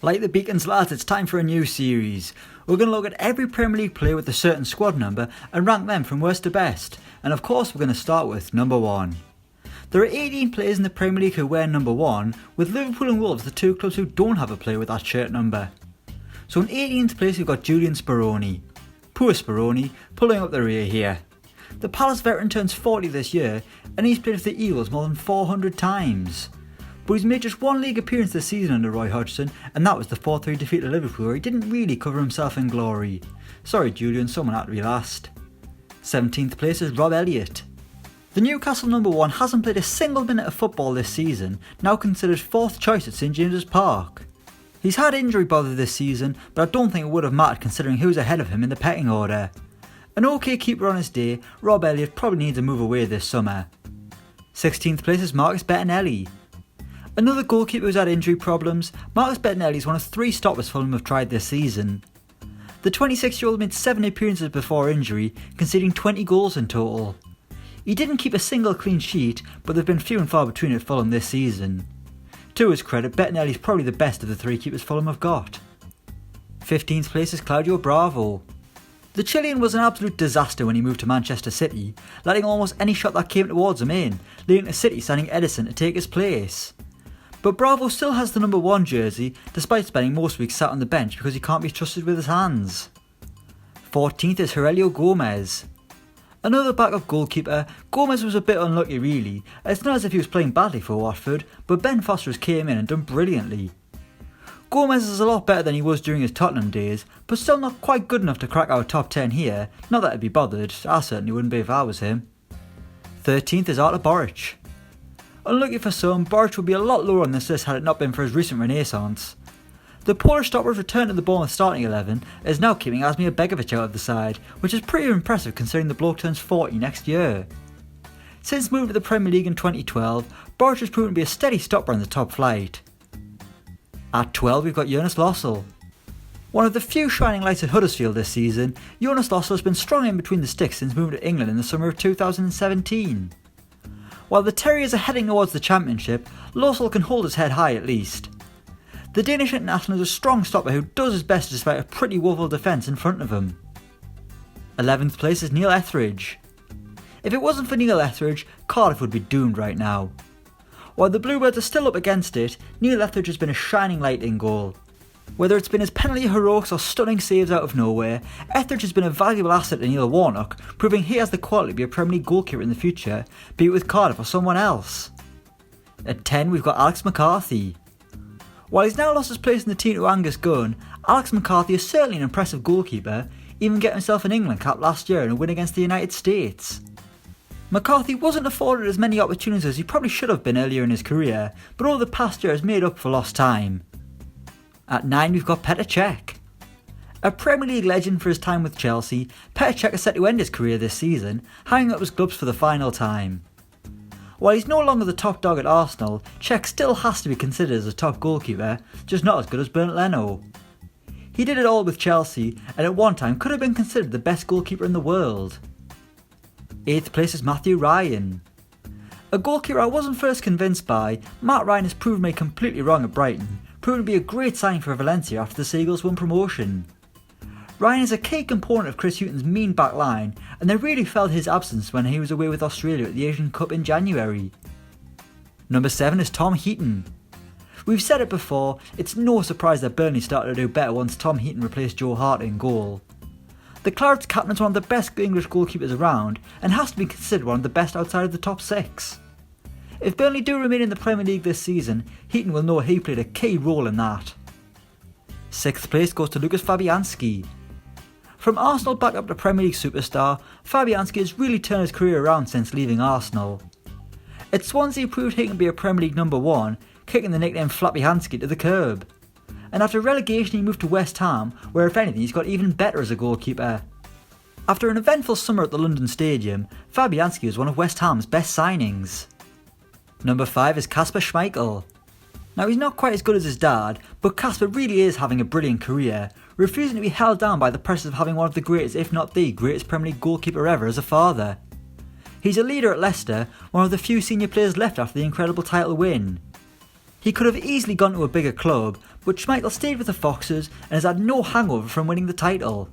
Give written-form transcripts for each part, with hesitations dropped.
Like the Beacons lads, it's time for a new series. We're going to look at every Premier League player with a certain squad number and rank them from worst to best. And of course we're going to start with number 1. There are 18 players in the Premier League who wear number 1, with Liverpool and Wolves the two clubs who don't have a player with that shirt number. So in 18th place we've got Julien Peroni. Poor Peroni, pulling up the rear here. The Palace veteran turns 40 this year and he's played for the Eagles more than 400 times. But he's made just one league appearance this season under Roy Hodgson, and that was the 4-3 defeat to Liverpool where he didn't really cover himself in glory. Sorry Julian, someone had to be last. 17th place is Rob Elliott. The Newcastle number 1 hasn't played a single minute of football this season, now considered 4th choice at St James's Park. He's had injury bother this season, but I don't think it would have mattered considering who's ahead of him in the pecking order. An okay keeper on his day, Rob Elliott probably needs a move away this summer. 16th place is Marcus Bertinelli. Another goalkeeper who's had injury problems, Marcus Bertinelli is one of 3 stoppers Fulham have tried this season. The 26-year-old made 7 appearances before injury, conceding 20 goals in total. He didn't keep a single clean sheet, but there have been few and far between at Fulham this season. To his credit, Bertinelli is probably the best of the 3 keepers Fulham have got. 15th place is Claudio Bravo. The Chilean was an absolute disaster when he moved to Manchester City, letting almost any shot that came towards him in, leading to City signing Edison to take his place. But Bravo still has the number 1 jersey, despite spending most weeks sat on the bench because he can't be trusted with his hands. 14th is Elio Gomez. Another backup goalkeeper, Gomez was a bit unlucky really. It's not as if he was playing badly for Watford, but Ben Foster has came in and done brilliantly. Gomez is a lot better than he was during his Tottenham days, but still not quite good enough to crack our top 10 here. Not that I'd be bothered, I certainly wouldn't be if I was him. 13th is Artur Boruc. Unlucky for some, Boruc would be a lot lower on this list had it not been for his recent renaissance. The Polish stopper's return to the Bournemouth starting 11 is now keeping Asmir Begovic out of the side, which is pretty impressive considering the bloke turns 40 next year. Since moving to the Premier League in 2012, Boruc has proven to be a steady stopper in the top flight. At 12 we've got Jonas Lossell. One of the few shining lights at Huddersfield this season, Jonas Lossell has been strong in between the sticks since moving to England in the summer of 2017. While the Terriers are heading towards the Championship, Lossell can hold his head high at least. The Danish international is a strong stopper who does his best despite a pretty woeful defence in front of him. 11th place is Neil Etheridge. If it wasn't for Neil Etheridge, Cardiff would be doomed right now. While the Bluebirds are still up against it, Neil Etheridge has been a shining light in goal. Whether it's been his penalty heroics or stunning saves out of nowhere, Etheridge has been a valuable asset to Neil Warnock, proving he has the quality to be a Premier League goalkeeper in the future, be it with Cardiff or someone else. At 10 we've got Alex McCarthy. While he's now lost his place in the team to Angus Gunn, Alex McCarthy is certainly an impressive goalkeeper, even getting himself an England cap last year in a win against the United States. McCarthy wasn't afforded as many opportunities as he probably should have been earlier in his career, but over the past year has made up for lost time. At 9 we've got Petr Cech. A Premier League legend for his time with Chelsea, Petr Cech is set to end his career this season, hanging up his gloves for the final time. While he's no longer the top dog at Arsenal, Cech still has to be considered as a top goalkeeper, just not as good as Bernd Leno. He did it all with Chelsea and at one time could have been considered the best goalkeeper in the world. 8th place is Matthew Ryan. A goalkeeper I wasn't first convinced by, Matt Ryan has proven me completely wrong at Brighton, proving to be a great signing for Valencia after the Seagulls won promotion. Ryan is a key component of Chris Hughton's mean back line, and they really felt his absence when he was away with Australia at the Asian Cup in January. Number 7 is Tom Heaton. We've said it before, it's no surprise that Burnley started to do better once Tom Heaton replaced Joe Hart in goal. The Clouds captain is one of the best English goalkeepers around and has to be considered one of the best outside of the top 6. If Burnley do remain in the Premier League this season, Heaton will know he played a key role in that. 6th place goes to Lukasz Fabianski. From Arsenal back up to Premier League superstar, Fabianski has really turned his career around since leaving Arsenal. At Swansea he proved he can be a Premier League number 1, kicking the nickname Flappy Hansky to the curb. And after relegation he moved to West Ham, where if anything he's got even better as a goalkeeper. After an eventful summer at the London Stadium, Fabianski was one of West Ham's best signings. Number 5 is Kasper Schmeichel. Now he's not quite as good as his dad, but Kasper really is having a brilliant career, refusing to be held down by the pressures of having one of the greatest if not the greatest Premier League goalkeeper ever as a father. He's a leader at Leicester, one of the few senior players left after the incredible title win. He could have easily gone to a bigger club, but Schmeichel stayed with the Foxes and has had no hangover from winning the title.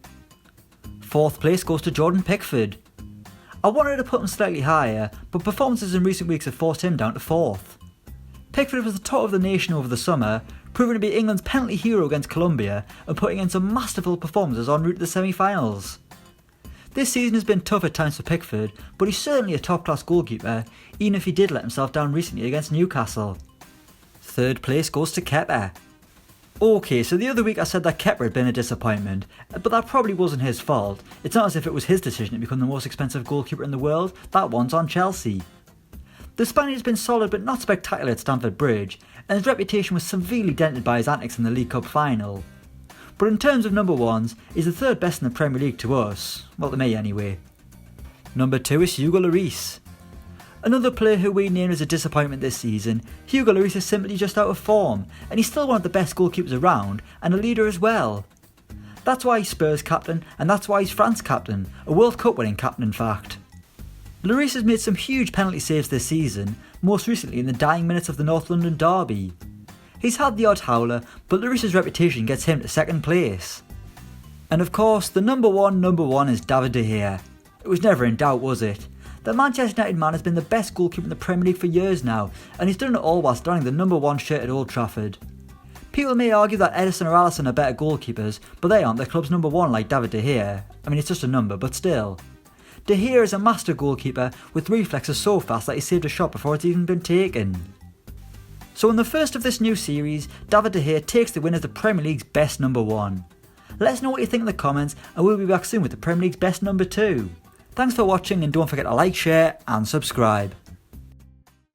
4th place goes to Jordan Pickford. I wanted to put him slightly higher, but performances in recent weeks have forced him down to 4th. Pickford was the top of the nation over the summer, proving to be England's penalty hero against Colombia and putting in some masterful performances en route to the semi-finals. This season has been tough at times for Pickford, but he's certainly a top-class goalkeeper, even if he did let himself down recently against Newcastle. 3rd place goes to Kepa. Okay, so the other week I said that Kepa had been a disappointment, but that probably wasn't his fault. It's not as if it was his decision to become the most expensive goalkeeper in the world, that one's on Chelsea. The Spaniard's been solid but not spectacular at Stamford Bridge, and his reputation was severely dented by his antics in the League Cup final. But in terms of number ones, he's the 3rd best in the Premier League to us, well to me anyway. Number 2 is Hugo Lloris. Another player who we named as a disappointment this season, Hugo Lloris is simply just out of form, and he's still one of the best goalkeepers around, and a leader as well. That's why he's Spurs captain, and that's why he's France captain, a World Cup winning captain in fact. Lloris has made some huge penalty saves this season, most recently in the dying minutes of the North London derby. He's had the odd howler, but Lloris's reputation gets him to 2nd place. And of course, the number one is David De Gea. It was never in doubt, was it? The Manchester United man has been the best goalkeeper in the Premier League for years now, and he's done it all whilst donning the number 1 shirt at Old Trafford. People may argue that Ederson or Alisson are better goalkeepers, but they aren't their club's number 1 like David De Gea. I mean, it's just a number, but still. De Gea is a master goalkeeper with reflexes so fast that he saved a shot before it's even been taken. So in the first of this new series, David De Gea takes the win as the Premier League's best number 1. Let us know what you think in the comments, and we'll be back soon with the Premier League's best number 2. Thanks for watching, and don't forget to like, share and subscribe.